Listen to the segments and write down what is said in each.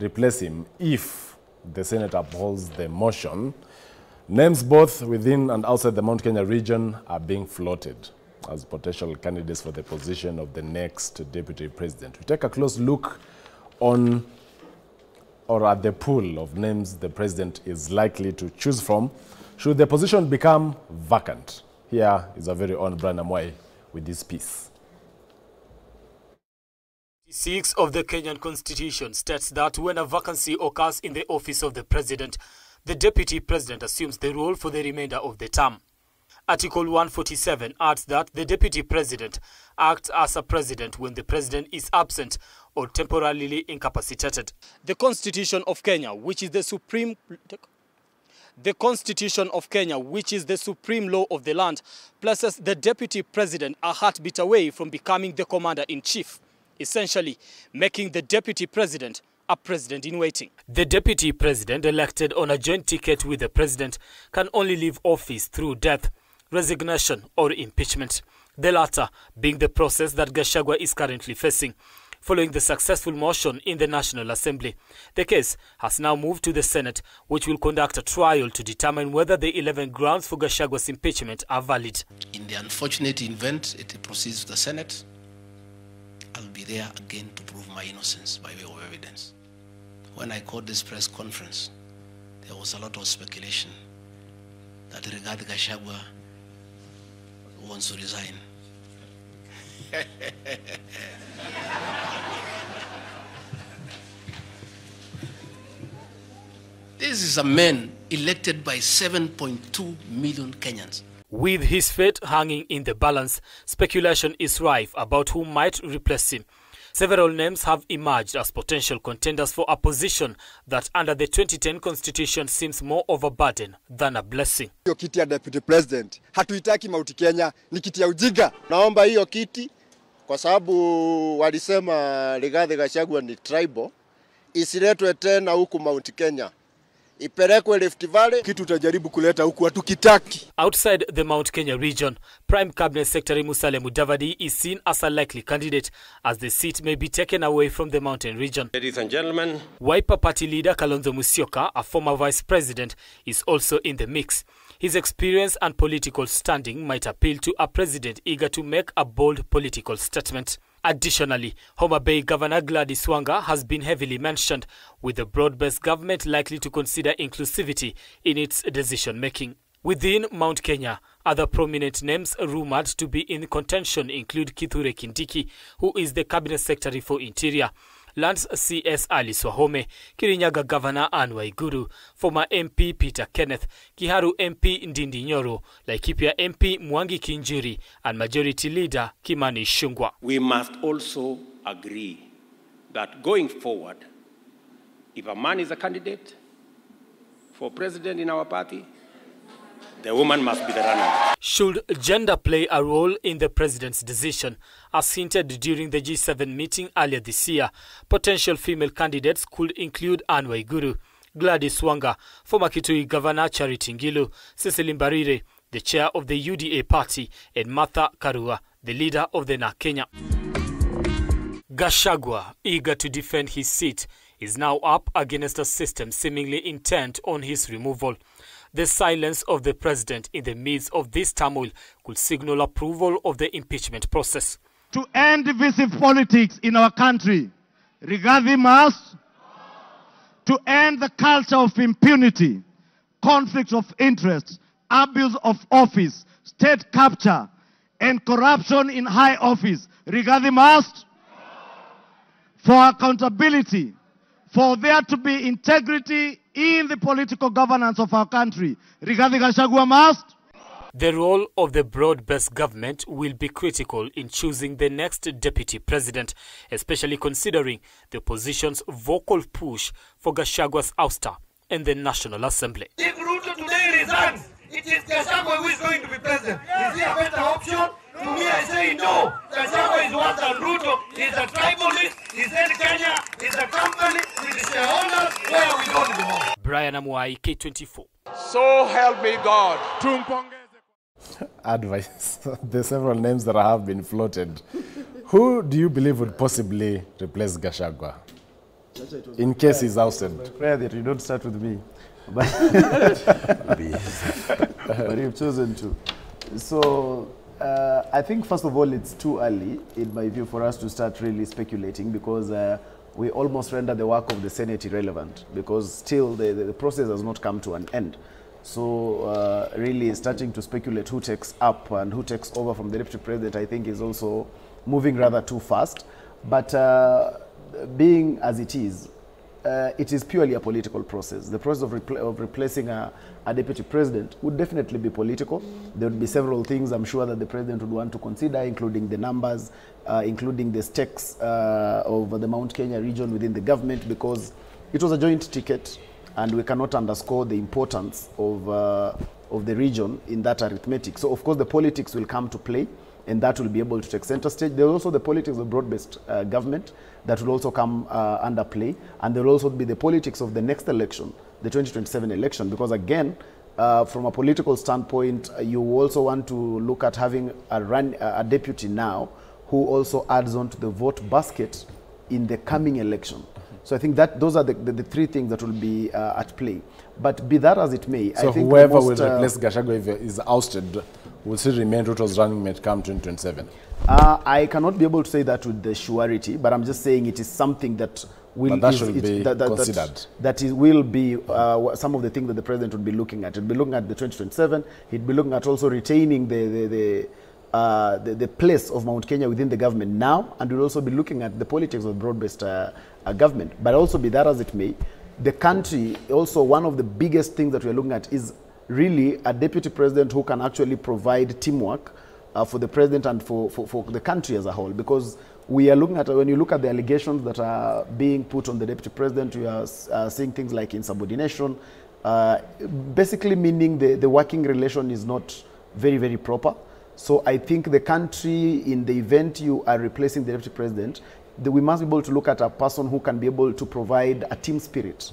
replace him if the Senate upholds the motion. Names both within and outside the Mount Kenya region are being floated as potential candidates for the position of the next deputy president. We take a close look on or at the pool of names the president is likely to choose from should the position become vacant. Here is our very own Brian Amwai with this piece. 6 of the Kenyan Constitution states that when a vacancy occurs in the office of the president, the deputy president assumes the role for the remainder of the term. Article 147 adds that the deputy president acts as a president when the president is absent or temporarily incapacitated. The Constitution of Kenya, which is the supreme law of the land, places the deputy president a heartbeat away from becoming the commander-in-chief, essentially making the deputy president a president in waiting. The deputy president elected on a joint ticket with the president can only leave office through death, resignation or impeachment, the latter being the process that Gachagua is currently facing. Following the successful motion in the National Assembly, the case has now moved to the Senate, which will conduct a trial to determine whether the 11 grounds for Gachagua's impeachment are valid. In the unfortunate event it proceeds to the Senate, I'll be there again to prove my innocence by way of evidence. When I called this press conference, there was a lot of speculation that Rigathi Gachagua wants to resign. This is a man elected by 7.2 million Kenyans. With his fate hanging in the balance, speculation is rife about who might replace him. Several names have emerged as potential contenders for a position that under the 2010 constitution seems more of a burden than a blessing. Hiyo kiti ya deputy president, hatuitaki Mount Kenya, ni kiti ya ujinga. Naomba hiyo kiti kwa sababu walisema Rigathi Gachagua ni tribal, isiletwe tena huku Mount Kenya. Ipelekwe Rift Valley, kitu tutajaribu kuleta huku hatukitaki. Outside the Mount Kenya region, Prime Cabinet Secretary Musalia Mudavadi is seen as a likely candidate as the seat may be taken away from the mountain region. Ladies and gentlemen, Wiper Party leader Kalonzo Musyoka, a former vice president, is also in the mix. His experience and political standing might appeal to a president eager to make a bold political statement. Additionally, Homa Bay Governor Gladys Wanga has been heavily mentioned, with the broad-based government likely to consider inclusivity in its decision-making. Within Mount Kenya, other prominent names rumored to be in contention include Kithure Kindiki, who is the Cabinet Secretary for Interior, Lance CS Alice Wahome, Kirinyaga Governor Anne Waiguru, former MP Peter Kenneth, Kiharu MP Ndindi Nyoro, Laikipia MP Mwangi Kinjuri, and Majority Leader Kimani Ichung'wah. we must also agree that going forward, if a man is a candidate for president in our party, the woman must be the runner. Should gender play a role in the president's decision? As hinted during the G7 meeting earlier this year, potential female candidates could include Anne Waiguru, Gladys Wanga, former Kitui Governor Charity Ngilu, Cecily Mbarire, the chair of the UDA party, and Martha Karua, the leader of the NARC Kenya. Gachagua, eager to defend his seat, is now up against a system seemingly intent on his removal. The silence of the president in the midst of this turmoil could signal approval of the impeachment process. To end divisive politics in our country, Rigathi must. To end the culture of impunity, conflict of interest, abuse of office, state capture, and corruption in high office, Rigathi must. For accountability, for there to be integrity in the political governance of our country, Rigathi Gachagua must. The role of the broad-based government will be critical in choosing the next deputy president, especially considering the opposition's vocal push for Gachagua's ouster in the National Assembly. If Ruto today resigns, it is Gachagua who is going to be president. Is he a better option? To me, I say no. Gachagua is worse than Ruto. He's a tribalist. He's in Kenya. He's a company with the shareholders where we don't belong. Brian Amwai, K24. So help me God. Advice. There's several names that have been floated. Who do you believe would possibly replace Gachagua? in case he's ousted? My prayer that you don't start with me. But, but you've chosen to. So I think, first of all, it's too early, in my view, for us to start really speculating, because we almost render the work of the Senate irrelevant, because still the process has not come to an end. So really starting to speculate who takes up and who takes over from the Deputy President, I think, is also moving rather too fast. But being as it is purely a political process. The process of replacing a Deputy President would definitely be political. There would be several things I'm sure that the President would want to consider, including the numbers, including the stakes of the Mount Kenya region within the government, because it was a joint ticket, and we cannot underscore the importance of the region in that arithmetic. So, of course, the politics will come to play, and that will be able to take center stage. There will also be the politics of broad-based government that will also come under play, and there will also be the politics of the next election, the 2027 election, because again, from a political standpoint, you also want to look at having a deputy now who also adds on to the vote basket in the coming election. So I think that those are the three things that will be at play. But be that as it may, so I think whoever will replace Gachagua if is ousted will still remain Ruto's running mate come 2027. I cannot be able to say that with the surety, but I'm just saying it is something that will considered. That will be some of the things that the President would be looking at. He'd be looking at the 2027. He'd be looking at also retaining the place of Mount Kenya within the government now, and we'll also be looking at the politics of broad-based government. But also, be that as it may, the country, also one of the biggest things that we're looking at is really a Deputy President who can actually provide teamwork for the President and for the country as a whole. Because we are looking at, when you look at the allegations that are being put on the Deputy President, we are seeing things like insubordination, basically meaning the working relation is not very, very proper. So I think the country, in the event you are replacing the Deputy President, we must be able to look at a person who can be able to provide a team spirit,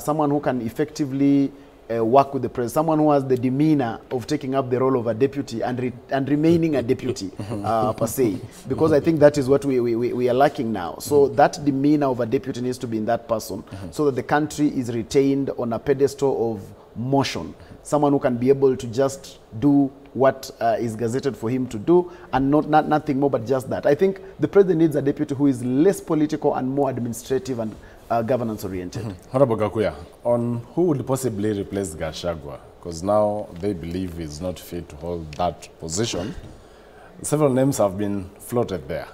someone who can effectively work with the president, someone who has the demeanor of taking up the role of a deputy and remaining a deputy per se, because I think that is what we are lacking now. So that demeanor of a deputy needs to be in that person, so that the country is retained on a pedestal of motion, someone who can be able to just do what is gazetted for him to do, and nothing more but just that. I think the president needs a deputy who is less political and more administrative and governance oriented. Honorable Gakuya, on who would possibly replace Gachagua, because now they believe he's not fit to hold that position. Several names have been floated there.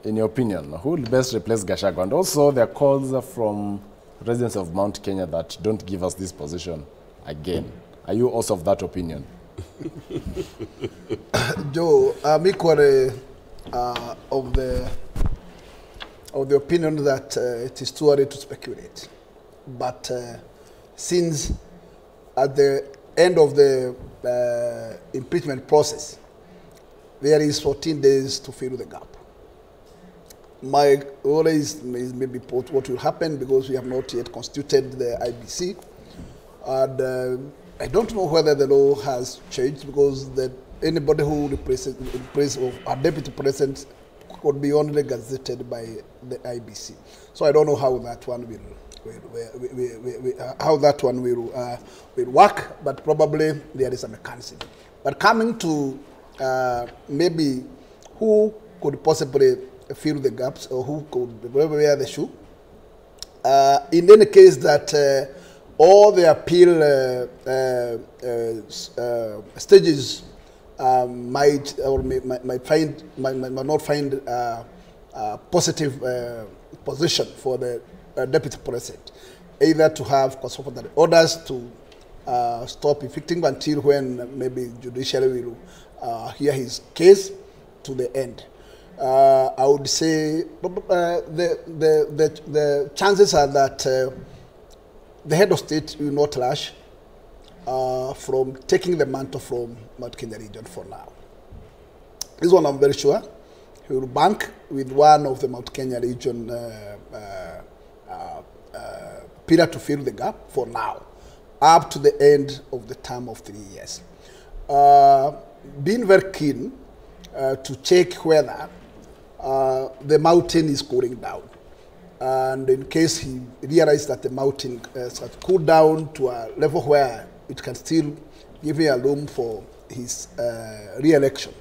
In your opinion, who would best replace Gachagua? And also there are calls from residents of Mount Kenya that don't give us this position again. Are you also of that opinion? Joe, I'm equally of the opinion that it is too early to speculate. But since at the end of the impeachment process, there is 14 days to fill the gap. My role is maybe what will happen, because we have not yet constituted the IBC. And I don't know whether the law has changed, because anybody who replaces a deputy president could be only gazetted by the IBC. So I don't know how that one will work, but probably there is a mechanism. But coming to maybe who could possibly fill the gaps, or who could wear the shoe, in any case that all the appeal stages might not find positive position for the deputy president, either to have consulted orders to stop evicting until when maybe judiciary will hear his case to the end. I would say the chances are that the head of state will not rush from taking the mantle from Mount Kenya region for now. This one I'm very sure he will bank with one of the Mount Kenya region pillar to fill the gap for now, up to the end of the term of 3 years. Being very keen to check whether the mountain is cooling down. And in case he realizes that the mountain has cooled down to a level where it can still give him a room for his re-election,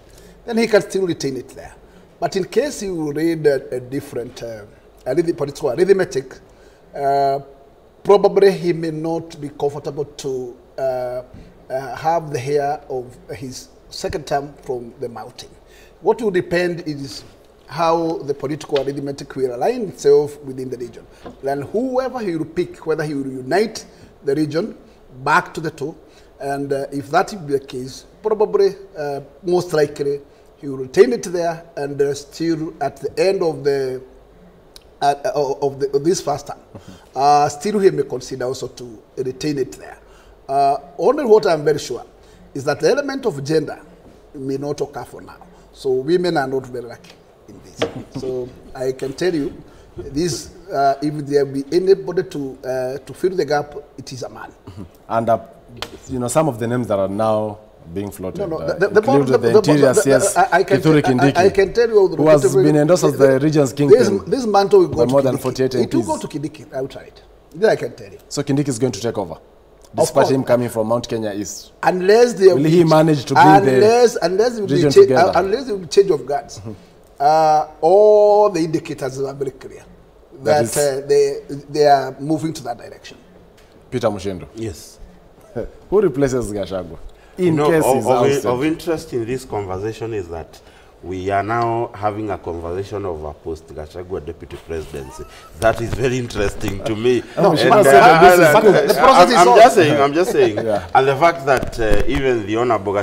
then he can still retain it there. But in case he will read a different, political arithmetic, probably he may not be comfortable to have the hair of his second term from the mountain. What will depend is how the political arithmetic will align itself within the region. Then whoever he will pick, whether he will unite the region back to the two, and if that will be the case, probably, most likely, he will retain it there, and still at the end of this first term, still he may consider also to retain it there. Only what I'm very sure is that the element of gender may not occur for now. So women are not very lucky in this. So I can tell you, this, if there be anybody to fill the gap, it is a man. And you know, some of the names that are now being floated include the interior CS Kithure Kindiki, I can tell you who has been endorsed as the region's kingpin. This mantle will go to more than Kindiki. 48 MPs. It will go to Kindiki outright. That I can tell you. So Kindiki is going to take over, despite him coming from Mount Kenya East. Unless there will he manage to bring the region together? Unless there will be change of guards. All the indicators are very clear that they are moving to that direction. Peter Mushendo. Yes. Who replaces Gachagua? Of interest in this conversation is that we are now having a conversation of a post-Gachagua deputy presidency. That is very interesting to me. I'm just saying. Yeah. And the fact that even the Honorable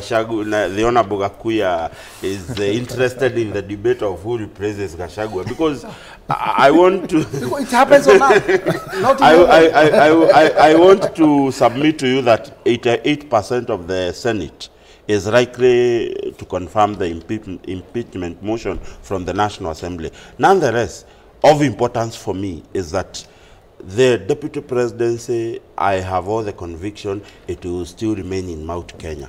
Gakuya is interested in the debate of who replaces Gachagua, because I want to... It happens or not. I want to submit to you that 88% of the Senate is likely to confirm the impeachment motion from the National Assembly. Nonetheless, of importance for me is that the deputy presidency, I have all the conviction it will still remain in Mount Kenya.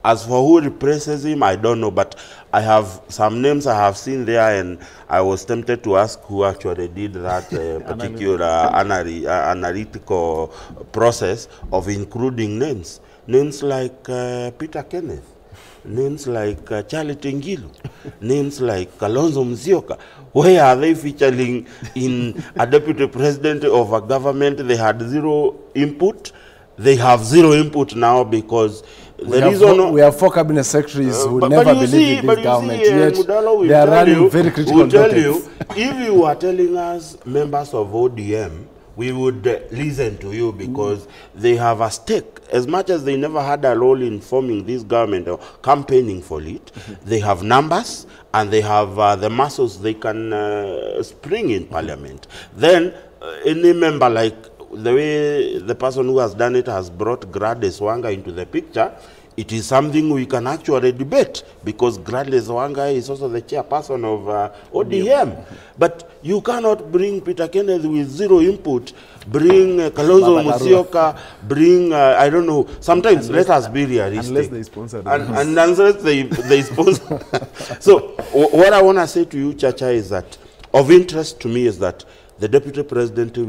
As for who replaces him, I don't know, but I have some names I have seen there, and I was tempted to ask who actually did that particular analytical process of including names. Names like Peter Kenneth, names like Charlie Tengilu, names like Kalonzo Musyoka. Where are they featuring in a deputy president of a government? They had zero input. They have zero input now because we have 4 cabinet secretaries who never believed in this government, yet they are running very critical topics. If you were telling us members of ODM, we would listen to you because they have a stake. As much as they never had a role in forming this government or campaigning for it, they have numbers and they have the muscles they can spring in parliament. Then any member, like the way the person who has done it has brought Gladys Wanga into the picture, it is something we can actually debate because Gladys Wanga is also the chairperson of ODM. But you cannot bring Peter Kenneth with zero input, bring Kalonzo Musyoka, bring, I don't know, sometimes let us be realistic. Unless they sponsor them. And unless they sponsor. So what I want to say to you, Chacha, is that of interest to me is that the deputy presidency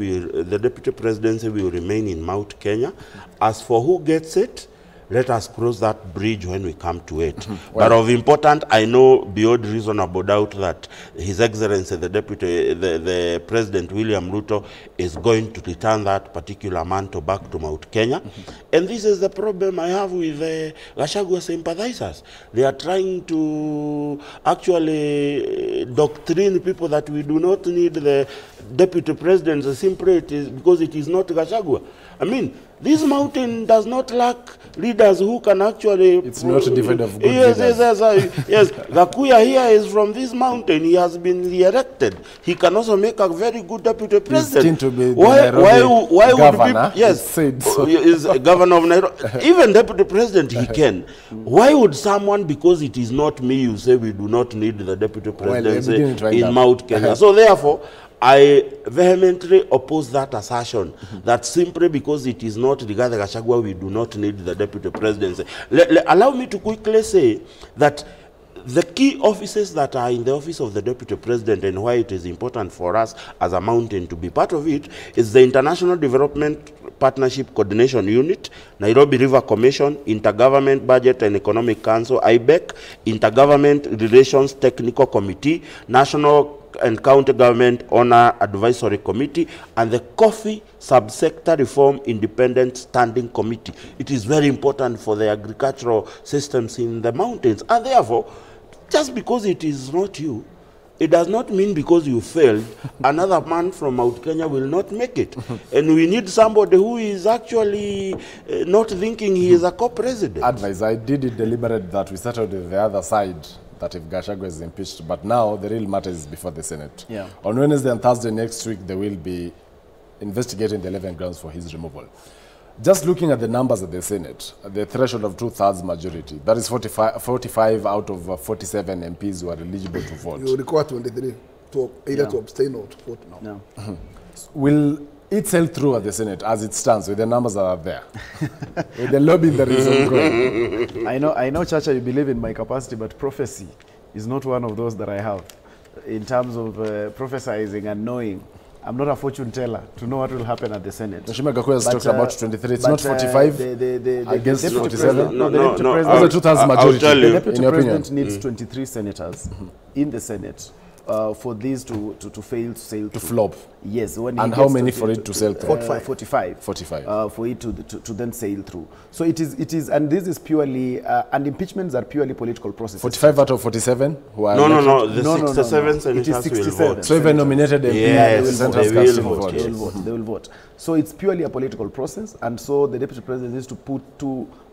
will remain in Mount Kenya. As for who gets it, let us cross that bridge when we come to it. But of important, I know beyond reasonable doubt that His Excellency, the President William Ruto, is going to return that particular mantle back to Mount Kenya. And this is the problem I have with Gachagua sympathizers. They are trying to actually doctrine people that we do not need the deputy president simply because it is not Gachagua. I mean, this mountain does not lack leaders who can actually... It's not devoid of good leaders. Yes. Gakuya here is from this mountain. He has been re-elected. He can also make a very good deputy president. To be why governor, would people... Yes, so. Is governor of Nairobi. Even deputy president he can. Why would someone, because it is not me, you say we do not need the deputy presidency in Mount Kenya? So therefore, I vehemently oppose that assertion that simply because it is not Rigathi Gachagua, we do not need the deputy presidency. Allow me to quickly say that the key offices that are in the office of the Deputy President and why it is important for us as a mountain to be part of it is the International Development Partnership Coordination Unit, Nairobi River Commission, Intergovernment Budget and Economic Council, IBEC, Intergovernment Relations Technical Committee, National and County Government Honor Advisory Committee, and the Coffee Subsector Reform Independent Standing Committee. It is very important for the agricultural systems in the mountains, and therefore, just because it is not you, it does not mean because you failed, another man from Mount Kenya will not make it. And we need somebody who is actually not thinking he is a co-president. Advice, I did it deliberate that we started with the other side, that if Gachagua is impeached, but now the real matter is before the Senate. Yeah. On Wednesday and Thursday next week, they will be investigating the 11 grounds for his removal. Just looking at the numbers at the Senate, the threshold of 2/3 majority, that is 45 out of 47 MPs who are eligible to vote. You require 23 to either to abstain or to vote now. No. Will it sell through at the Senate as it stands with the numbers that are there? With the lobby that is ongoing? I know, Chacha, you believe in my capacity, but prophecy is not one of those that I have. In terms of prophesizing and knowing, I'm not a fortune teller to know what will happen at the Senate. Mheshimiwa Gakuyu has talked about 23. It's not 45 against 47. No, the Deputy President, That's a 2/3 majority. The Deputy President needs 23 senators in the Senate for these to fail to sail to through. Flop. Yes. When and how many for it to sail through? 45. For it to then sail through. So it is, and this is purely, and impeachments are purely political processes. 45 out of 47 who are No. The 67 senators will vote. So even nominated MPs, yes, they will vote. So it's purely a political process, and so the Deputy President needs to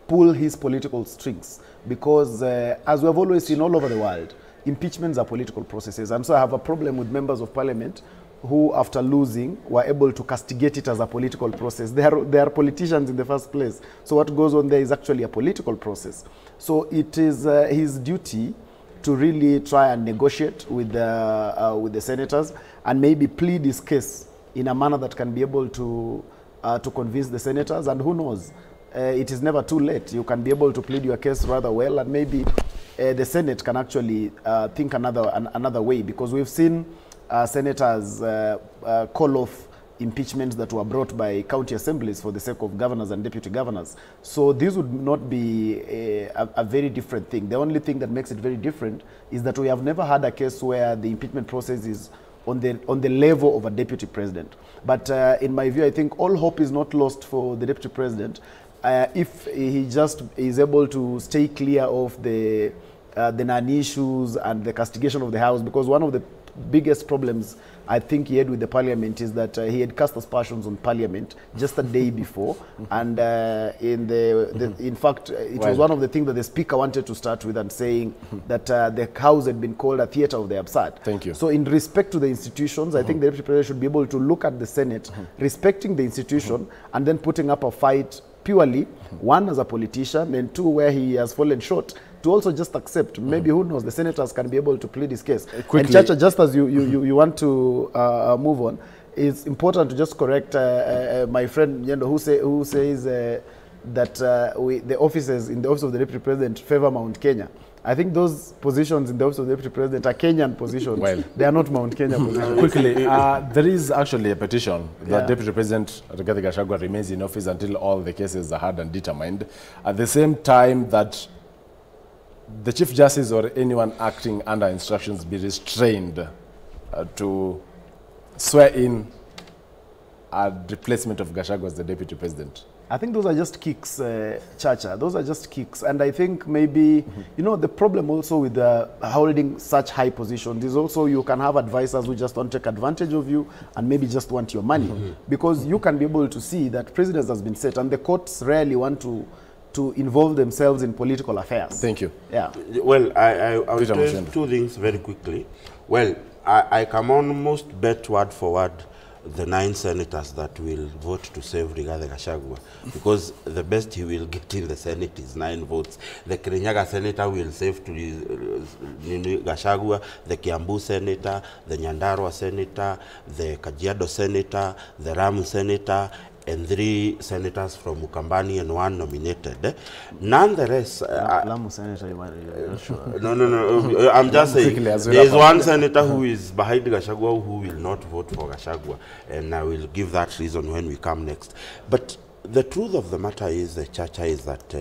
pull his political strings, because as we have always seen all over the world, impeachments are political processes. And so I have a problem with members of parliament who, after losing, were able to castigate it as a political process. They are politicians in the first place. So what goes on there is actually a political process. So it is his duty to really try and negotiate with the senators and maybe plead his case in a manner that can be able to convince the senators. And who knows, it is never too late. You can be able to plead your case rather well, and maybe the Senate can actually think another way, because we've seen senators call off impeachments that were brought by county assemblies for the sake of governors and deputy governors. So this would not be a very different thing. The only thing that makes it very different is that we have never had a case where the impeachment process is on the level of a deputy president. But in my view, I think all hope is not lost for the deputy president if he just is able to stay clear of the non-issues and the castigation of the House, because one of the biggest problems I think he had with the Parliament is that he had cast aspersions on Parliament just a day before, and in fact, it was one of the things that the Speaker wanted to start with, and saying that the House had been called a theatre of the absurd. Thank you. So in respect to the institutions, I think the Deputy President should be able to look at the Senate, respecting the institution, and then putting up a fight purely, one, as a politician, and two, where he has fallen short, to also just accept. Maybe, who knows, the senators can be able to plead his case. Quickly. And Chacha, just as you want to move on, it's important to just correct my friend Yendo, who says that the offices in the office of the Deputy President favor Mount Kenya. I think those positions in the office of the Deputy President are Kenyan positions. Well, they are not Mount Kenya positions. Quickly, there is actually a petition that Deputy President Rigathi Gachagua remains in office until all the cases are heard and determined. At the same time that the Chief Justice or anyone acting under instructions be restrained to swear in a replacement of Gachagua as the Deputy President. I think those are just kicks, Chacha. Those are just kicks. And I think maybe, you know, the problem also with holding such high positions is also you can have advisors who just want to take advantage of you and maybe just want your money. Because you can be able to see that precedence has been set, and the courts rarely want to involve themselves in political affairs. Thank you. Yeah. Well, I will tell two things very quickly. Well, I can almost bet word for word the 9 senators that will vote to save Rigathi Gachagua, because the best he will get in the Senate is 9 votes. The Kirinyaga senator will save to Gachagua, the Kiambu senator, the Nyandarua senator, the Kajiado senator, the Ramu senator, and 3 senators from Ukambani and 1 nominated. Nonetheless, Lamu Senator, you're sure? no, I'm just saying, there's 1 senator who is behind Gachagua who will not vote for Gachagua, and I will give that reason when we come next. But the truth of the matter is, Chacha, is that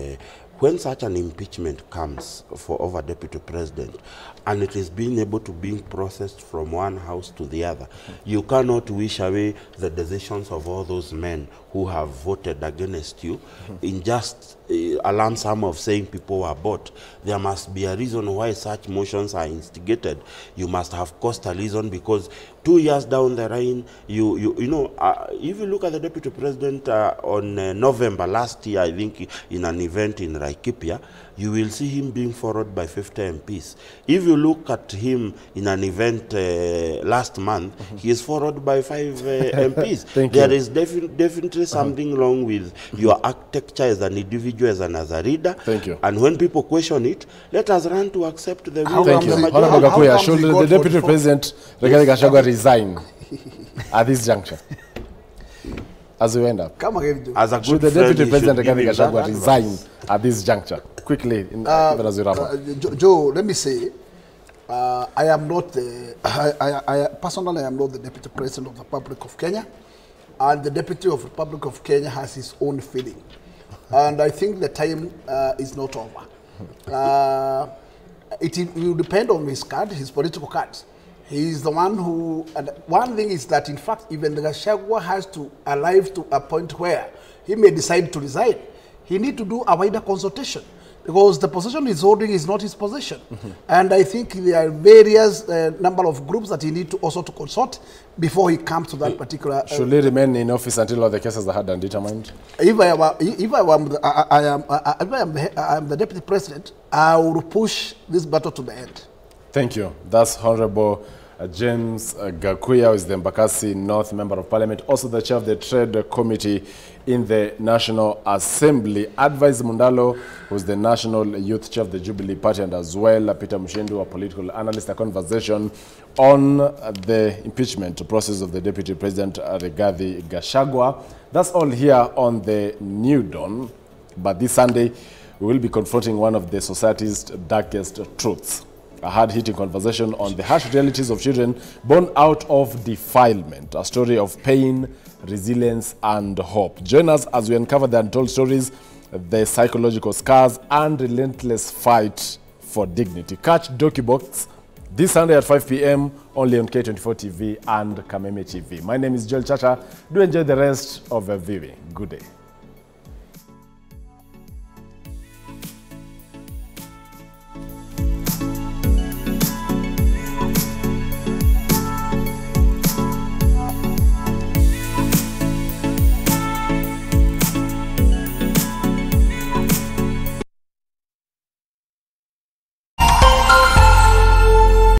when such an impeachment comes for over deputy president, and it is being able to be processed from one house to the other, you cannot wish away the decisions of all those men who have voted against you in just a lump sum of saying people were bought. There must be a reason why such motions are instigated. You must have caused a reason, because 2 years down the line, you know, if you look at the deputy president on November last year, I think in an event in Laikipia, you will see him being followed by 50 MPs. If you look at him in an event last month, he is followed by 5 MPs. There is definitely something wrong with your architecture as an individual, as a reader. Thank you. And when people question it, let us run to accept the will Thank of you. the majority. Honorable Gakuya, should the Deputy President, Rigathi Gachagua, resign at this juncture? As we end up. Come again, As a good should the friend, Deputy he President should give Rigathi him that Gachagua advice. resign at this juncture? Quickly, even as we wrap up. Joe, let me say, I am not the, personally, I am not the Deputy President of the Republic of Kenya, and the Deputy of the Republic of Kenya has his own feeling. And I think the time is not over. It will depend on his card, his political cards. He is the one who, and one thing is that in fact, even the Gachagua has to arrive to a point where he may decide to resign. He needs to do a wider consultation, because the position he's holding is not his position. And I think there are various number of groups that he needs to also to consult before he comes to that particular... Should he remain in office until all the cases are heard and determined? If I am the Deputy President, I will push this battle to the end. Thank you. That's Honorable James Gakuya, who is the Embakasi North Member of Parliament, also the Chair of the Trade Committee in the National Assembly. Advice Mundalo, who is the National Youth Chair of the Jubilee Party, and as well Peter Mushindu, a political analyst, a conversation on the impeachment process of the Deputy President Rigathi Gachagua. That's all here on the New Dawn. But this Sunday, we will be confronting one of the society's darkest truths. A hard-hitting conversation on the harsh realities of children born out of defilement, a story of pain, resilience, and hope. Join us as we uncover the untold stories, the psychological scars, and relentless fight for dignity. Catch DocuBox this Sunday at 5 p.m. only on K24 TV and Kameme TV. My name is Joel Chacha. Do enjoy the rest of the viewing. Good day.